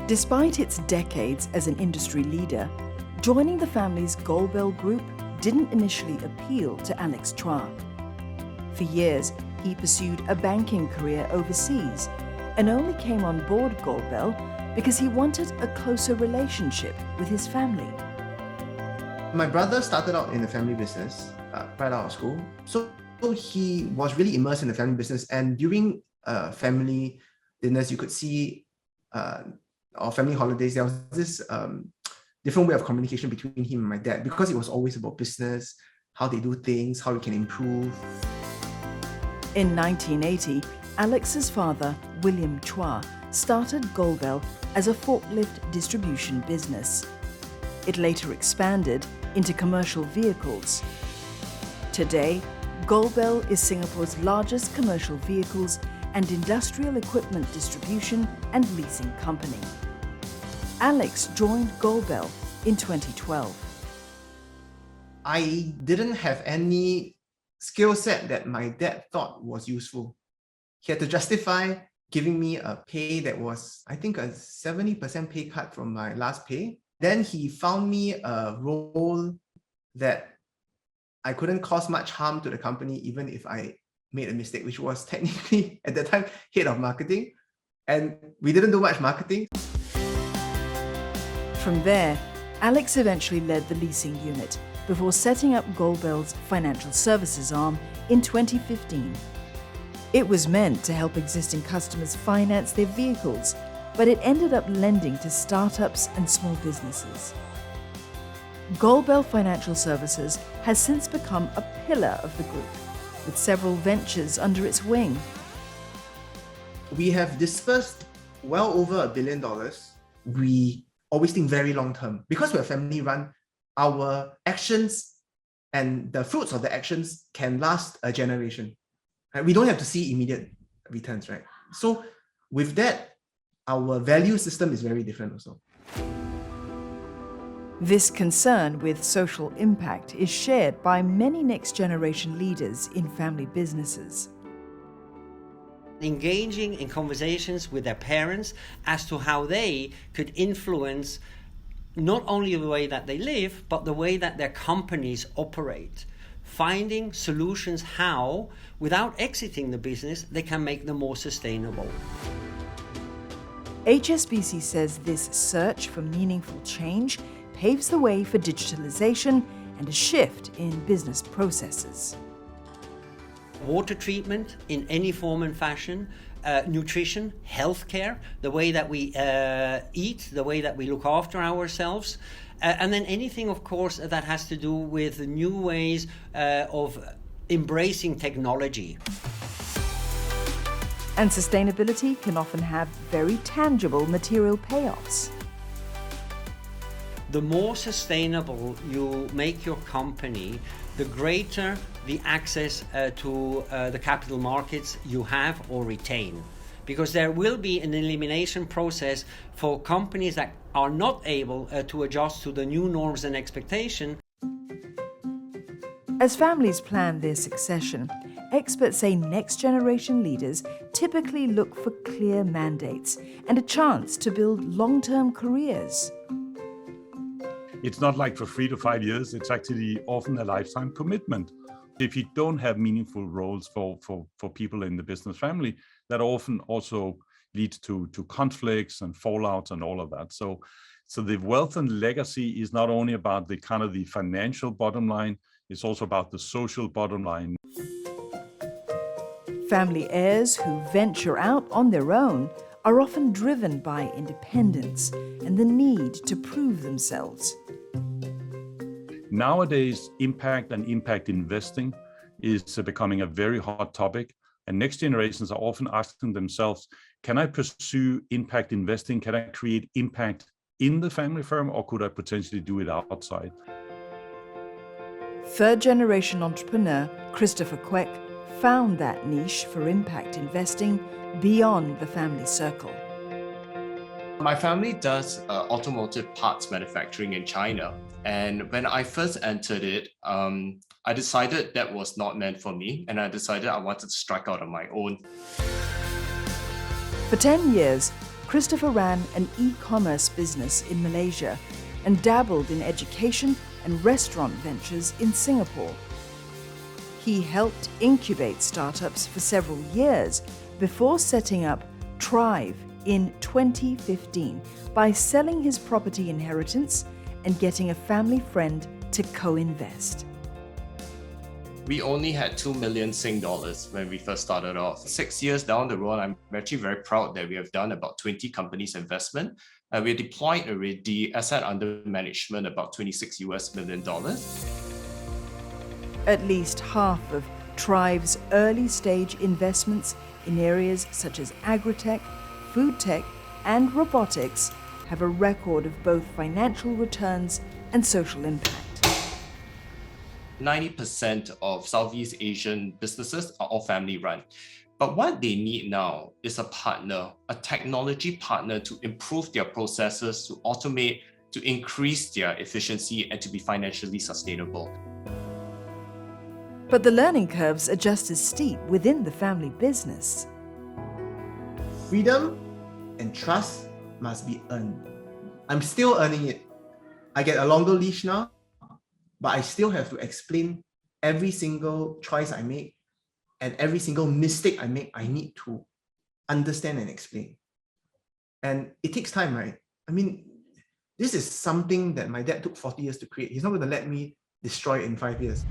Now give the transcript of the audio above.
Despite its decades as an industry leader, joining the family's Goldbell group didn't initially appeal to Alex Chua. For years, he pursued a banking career overseas and only came on board Goldbell because he wanted a closer relationship with his family. My brother started out in the family business right out of school. So he was really immersed in the family business. And during family dinners, you could see, or family holidays, there was this different way of communication between him and my dad, because it was always about business, how they do things, how we can improve. In 1980, Alex's father, William Chua, started Goldbell as a forklift distribution business. It later expanded into commercial vehicles. Today, Goldbell is Singapore's largest commercial vehicles and industrial equipment distribution and leasing company. Alex joined Goldbell in 2012. I didn't have any skill set that my dad thought was useful. He had to justify giving me a pay that was, I think, a 70% pay cut from my last pay. Then he found me a role that I couldn't cause much harm to the company, even if I made a mistake, which was technically, at that time, head of marketing. And we didn't do much marketing. From there, Alex eventually led the leasing unit before setting up Goldbell's financial services arm in 2015. It was meant to help existing customers finance their vehicles, but it ended up lending to startups and small businesses. Goldbell Financial Services has since become a pillar of the group, with several ventures under its wing. We have dispersed well over $1 billion. We always think very long term. Because we're family run, our actions and the fruits of the actions can last a generation. Right? We don't have to see immediate returns, right? So with that, our value system is very different also. This concern with social impact is shared by many next-generation leaders in family businesses. Engaging in conversations with their parents as to how they could influence not only the way that they live, but the way that their companies operate. Finding solutions how, without exiting the business, they can make them more sustainable. HSBC says this search for meaningful change paves the way for digitalization and a shift in business processes. Water treatment in any form and fashion, nutrition, healthcare, the way that we eat, the way that we look after ourselves, and then anything, of course, that has to do with new ways of embracing technology. And sustainability can often have very tangible material payoffs. The more sustainable you make your company, the greater the access to the capital markets you have or retain. Because there will be an elimination process for companies that are not able to adjust to the new norms and expectation. As families plan their succession, experts say next-generation leaders typically look for clear mandates and a chance to build long-term careers. It's not like for 3 to 5 years, it's actually often a lifetime commitment. If you don't have meaningful roles for people in the business family, that often also leads to conflicts and fallouts and all of that. So the wealth and legacy is not only about the kind of the financial bottom line, it's also about the social bottom line. Family heirs who venture out on their own are often driven by independence and the need to prove themselves. Nowadays, impact and impact investing is becoming a very hot topic, and next generations are often asking themselves, can I pursue impact investing? Can I create impact in the family firm, or could I potentially do it outside? Third-generation entrepreneur Christopher Kwek found that niche for impact investing beyond the family circle. My family does automotive parts manufacturing in China. And when I first entered it, I decided that was not meant for me. And I decided I wanted to strike out on my own. For 10 years, Christopher ran an e-commerce business in Malaysia and dabbled in education and restaurant ventures in Singapore. He helped incubate startups for several years before setting up Thrive in 2015 by selling his property inheritance and getting a family friend to co-invest. We only had 2 million Sing dollars when we first started off. 6 years down the road, I'm actually very proud that we have done about 20 companies investment. We deployed already asset under management about $26 million. At least half of Thrive's early stage investments in areas such as agri-tech, food tech, and robotics have a record of both financial returns and social impact. 90% of Southeast Asian businesses are all family run. But what they need now is a partner, a technology partner to improve their processes, to automate, to increase their efficiency, and to be financially sustainable. But the learning curves are just as steep within the family business. Freedom and trust must be earned. I'm still earning it. I get a longer leash now, but I still have to explain every single choice I make and every single mistake I make. I need to understand and explain. And it takes time, right? I mean, this is something that my dad took 40 years to create. He's not going to let me destroy it in 5 years.